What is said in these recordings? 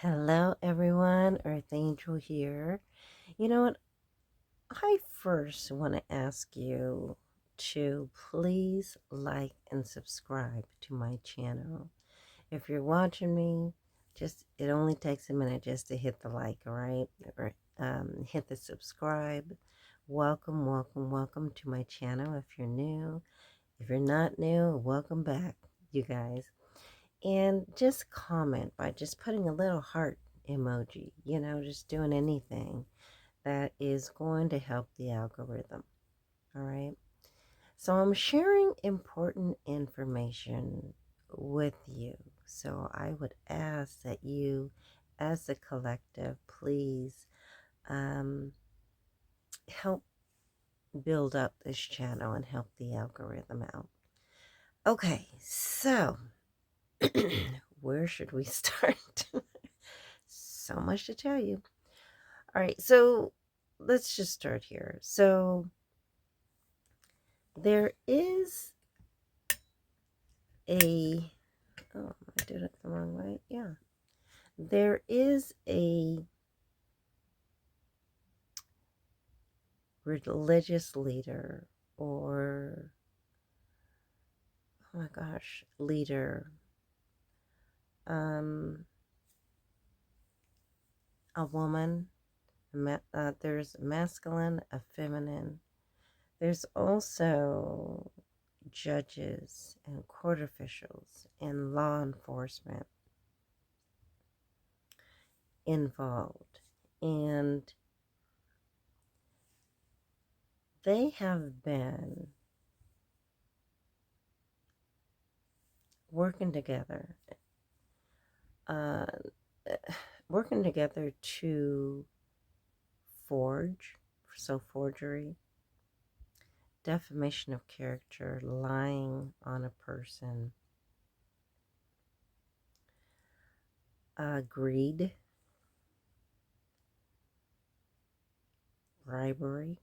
Hello, everyone. Earthangel here. You know what? I first want to ask you to please like and subscribe to my channel. If you're watching me, it only takes a minute just to hit the like, all right? Or hit the subscribe. Welcome, welcome, welcome to my channel if you're new. If you're not new, welcome back, you guys. And just comment by just putting a little heart emoji, just doing anything that is going to help the algorithm. All right. So I'm sharing important information with you. So I would ask that you, as a collective, please help build up this channel and help the algorithm out. Okay, so where should we start? So much to tell you. All right, so let's just start here. So there is I did it the wrong way. Yeah. There is a religious leader or, oh my gosh, leader, a woman. There's masculine, a feminine. There's also judges and court officials and law enforcement involved. And they have been working together, uh, working together to forgery, defamation of character, lying on a person, greed, bribery.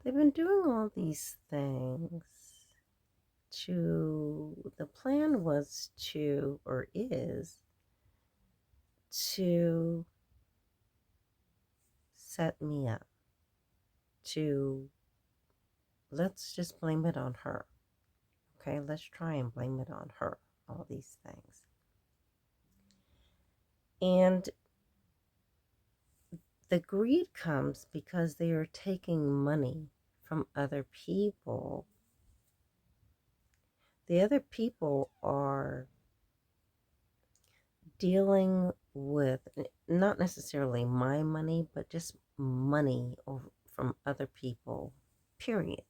They've been doing all these things the plan was to, or is, to set me up, let's just blame it on her. Okay, let's try and blame it on her, all these things. And the greed comes because they are taking money from other people. The other people are dealing with not necessarily my money, but just money from other people, period.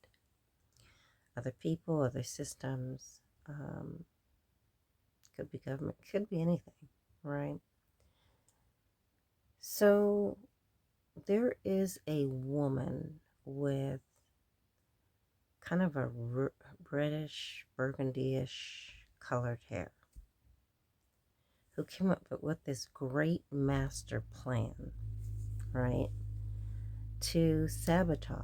Other people, other systems, could be government, could be anything, right? So there is a woman with kind of a British, burgundy-ish colored hair who came up with this great master plan, right, to sabotage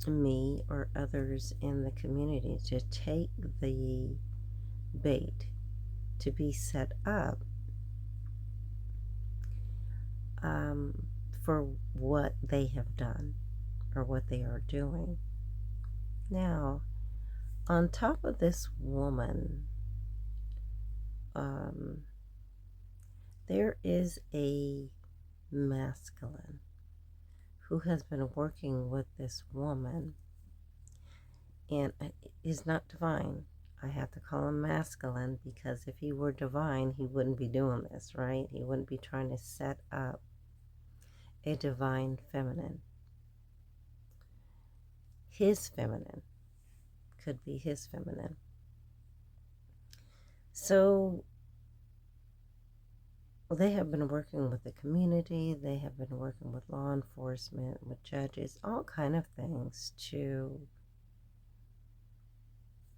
me or others in the community, to take the bait to be set up for what they have done or what they are doing. Now, on top of this woman, there is a masculine who has been working with this woman, and is not divine. I have to call him masculine because if he were divine, he wouldn't be doing this, right? He wouldn't be trying to set up a divine feminine. His feminine could be his feminine. So they have been working with the community. They have been working with law enforcement, with judges, all kind of things to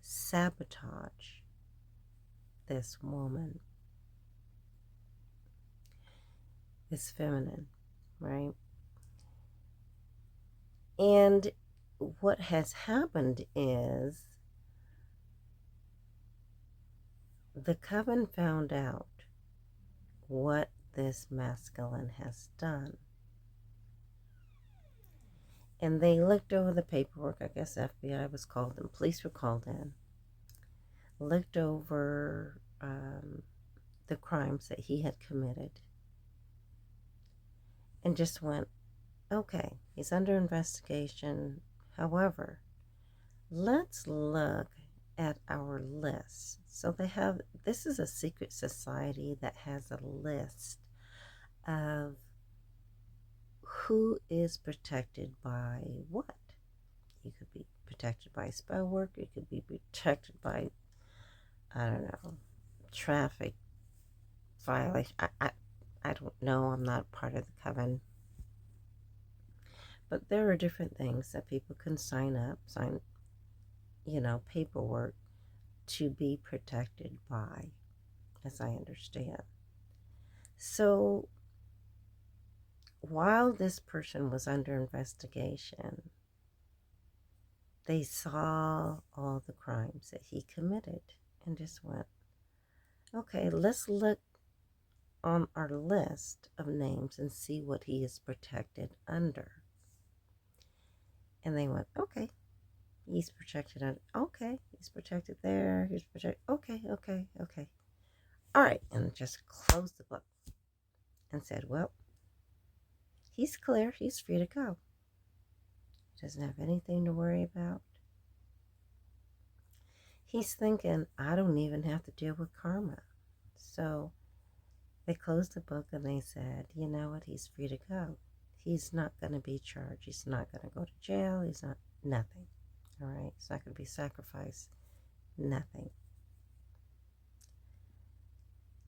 sabotage this woman, this feminine, right? And what has happened is the coven found out what this masculine has done. And they looked over the paperwork. I guess FBI was called in, police were called in, looked over the crimes that he had committed, and just went, okay, he's under investigation. However, let's look at our list. So they have, this is a secret society that has a list of who is protected by what. You could be protected by spell work. You could be protected by, I don't know, traffic violation. I don't know. I'm not part of the coven. But there are different things that people can sign, paperwork to be protected by, as I understand. So while this person was under investigation, they saw all the crimes that he committed and just went, okay, let's look on our list of names and see what he is protected under. And they went, okay, he's protected under, okay, he's protected there, he's protected, okay. All right, and just closed the book and said, well, he's clear, he's free to go. He doesn't have anything to worry about. He's thinking, I don't even have to deal with karma. So they closed the book and they said, you know what, he's free to go. He's not going to be charged. He's not going to go to jail. He's not, nothing. All right, he's not going to be sacrificed. Nothing.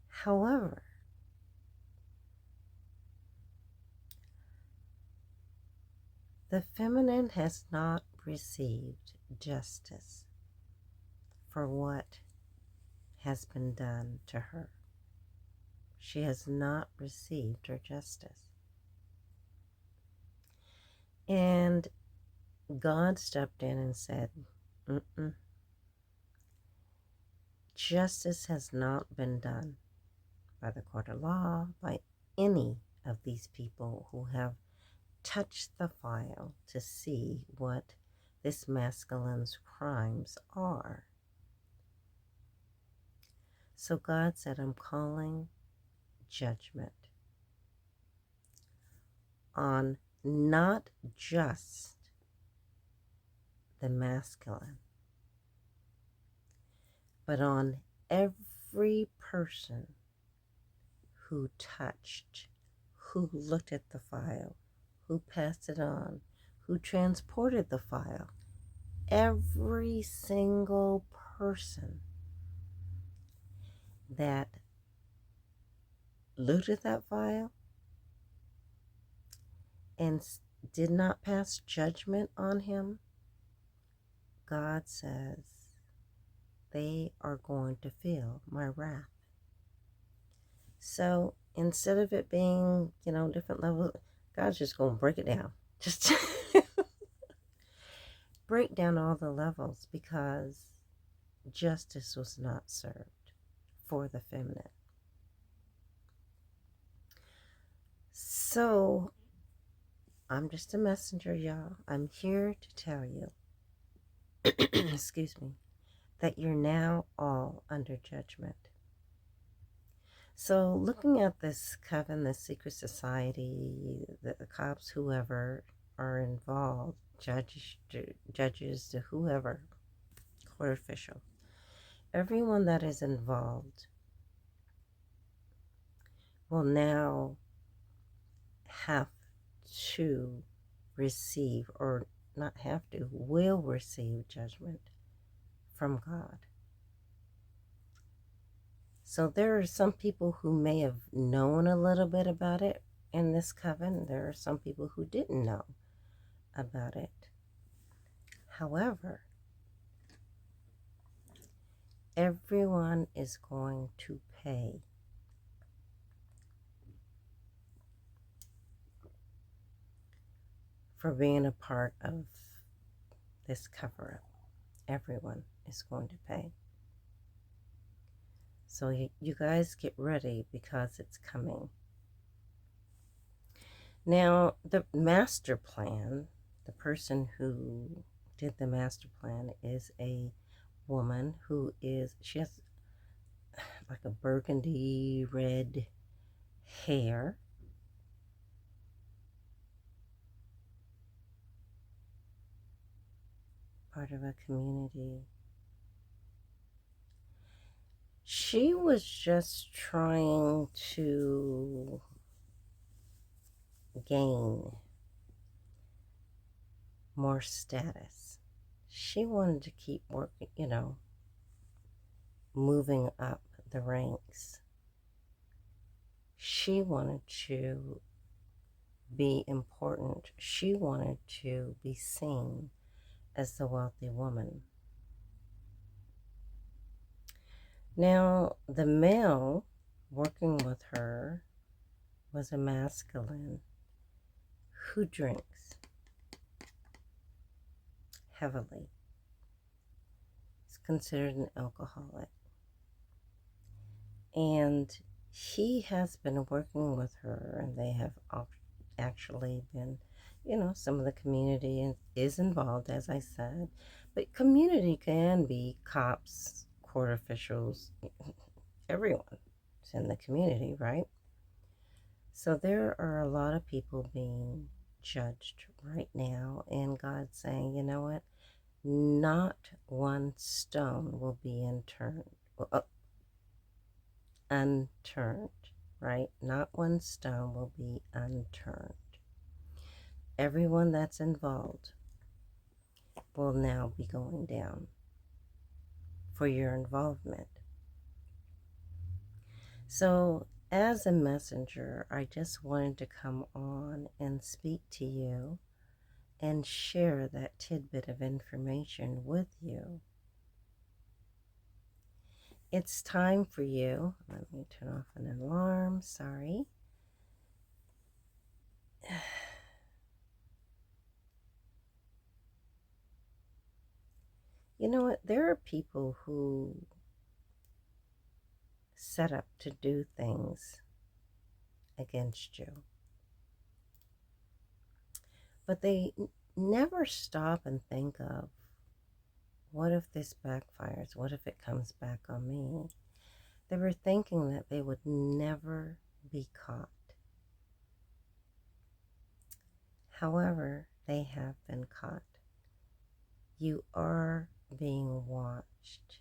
However, the feminine has not received justice for what has been done to her. She has not received her justice. And God stepped in and said, justice has not been done by the court of law, by any of these people who have touched the file to see what this masculine's crimes are. So God said, I'm calling judgment on not just the masculine, but on every person who touched, who looked at the file, who passed it on, who transported the file. Every single person that looted that file and did not pass judgment on him, God says they are going to feel my wrath. So instead of it being, different levels, God's just going to break it down. Just break down all the levels, because justice was not served for the feminine. So I'm just a messenger, y'all. I'm here to tell you, excuse me, that you're now all under judgment. So looking at this coven, this secret society, the cops, whoever are involved, judges to whoever, court official, everyone that is involved will now have to receive, or not have to, will receive judgment from God. So there are some people who may have known a little bit about it in this coven. There are some people who didn't know about it. However, everyone is going to pay for being a part of this cover up. Everyone is going to pay. So you guys get ready because it's coming. Now, the master plan, the person who did the master plan is a woman she has like a burgundy red hair. Part of a community. She was just trying to gain more status. She wanted to keep working, moving up the ranks. She wanted to be important. She wanted to be seen as the wealthy woman. Now, the male working with her was a masculine who drinks heavily. He's considered an alcoholic. And he has been working with her, and they have actually been, some of the community is involved, as I said. But community can be cops, court officials, everyone is in the community, right? So there are a lot of people being judged right now, and God's saying, you know what? Not one stone will be unturned, right? Not one stone will be unturned. Everyone that's involved will now be going down for your involvement. So, as a messenger, I just wanted to come on and speak to you and share that tidbit of information with you. It's time for you. Let me turn off an alarm. Sorry. You know what? There are people who set up to do things against you, but they never stop and think of, what if this backfires? What if it comes back on me? They were thinking that they would never be caught. However, they have been caught. You are being watched.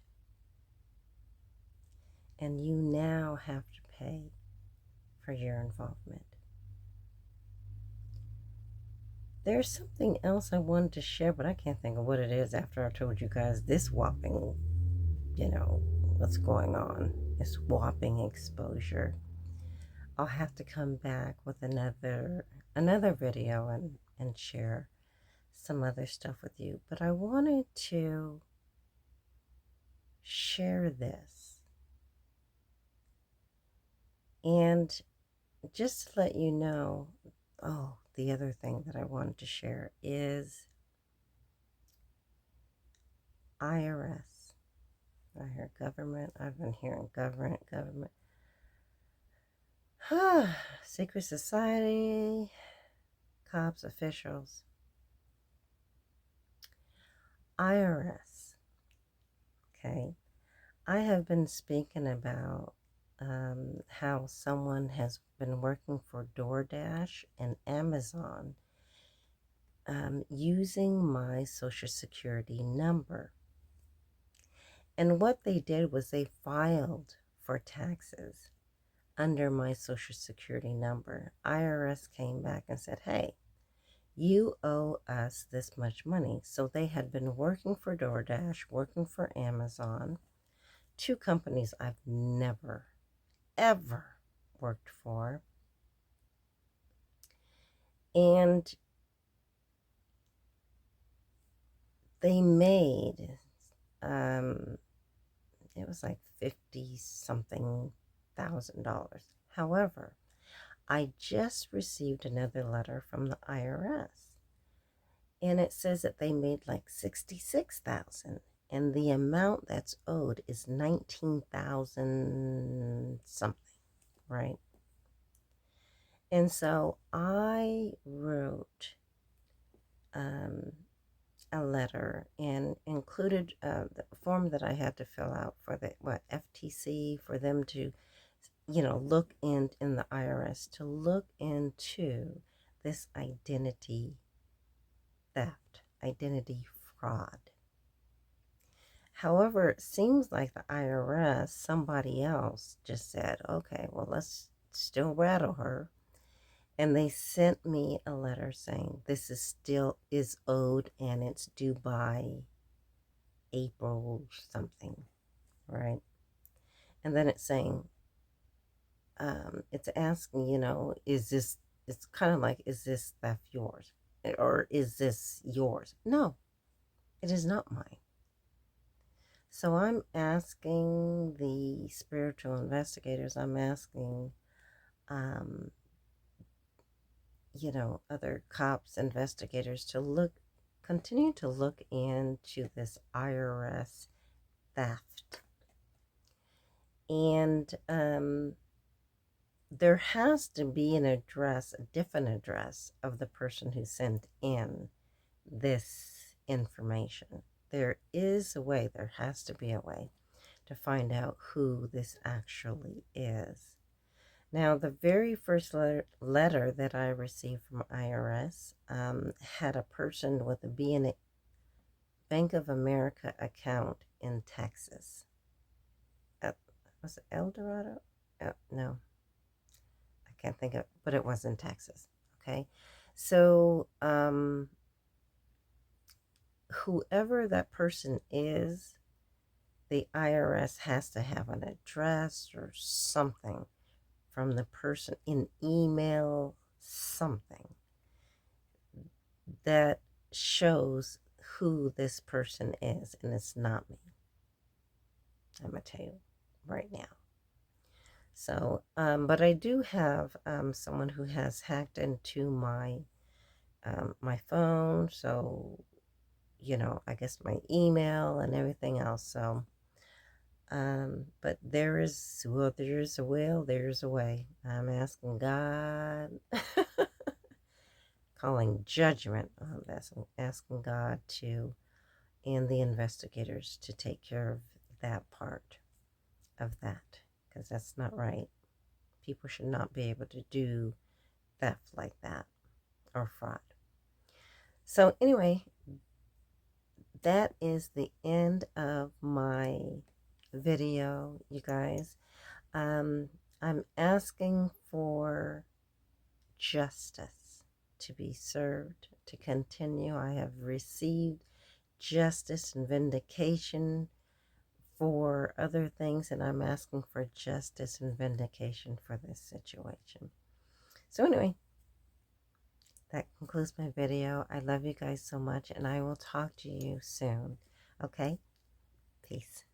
And you now have to pay for your involvement. There's something else I wanted to share, but I can't think of what it is after I told you guys this whopping, what's going on. This whopping exposure. I'll have to come back with another video and share some other stuff with you. But I wanted to share this. And just to let you know, the other thing that I wanted to share is IRS. I heard government. I've been hearing government. Secret society, cops, officials. IRS. Okay. I have been speaking about how someone has been working for DoorDash and Amazon using my Social Security number. And what they did was they filed for taxes under my Social Security number. IRS came back and said, hey, you owe us this much money. So they had been working for DoorDash, working for Amazon, two companies I've never, ever worked for. And they made, it was like $50-something thousand. However, I just received another letter from the IRS. and it says that they made like 66,000, and the amount that's owed is 19,000 something, right? And so I wrote um, a letter and included the form that I had to fill out for the FTC, for them to, look in the IRS to look into this identity theft, identity fraud. However, it seems like the IRS, somebody else just said, okay, well, let's still rattle her. And they sent me a letter saying this is still is owed and it's due by April something, right? And then it's saying, it's asking, is this, it's kind of like, is this theft yours? Or is this yours? No, it is not mine. So I'm asking the spiritual investigators, I'm asking, um, other cops, investigators to continue to look into this IRS theft. And there has to be an address, a different address of the person who sent in this information. There is a way, there has to be a way to find out who this actually is. Now, the very first letter that I received from IRS had a person with a Bank of America account in Texas. Was it El Dorado? No, I can't think of it, but it was in Texas. Okay, so whoever that person is, the IRS has to have an address or something from the person, in email, something that shows who this person is, and it's not me. I'm going to tell you right now. So, but I do have someone who has hacked into my phone, so, I guess my email and everything else. So, but there's a will, there's a way. I'm asking God, calling judgment on this, and asking God and the investigators to take care of that part of that, because that's not right. People should not be able to do theft like that or fraud. So anyway, that is the end of my video, you guys. I'm asking for justice to be served, to continue. I have received justice and vindication for other things, and I'm asking for justice and vindication for this situation. So anyway, that concludes my video. I love you guys so much, and I will talk to you soon. Okay? Peace.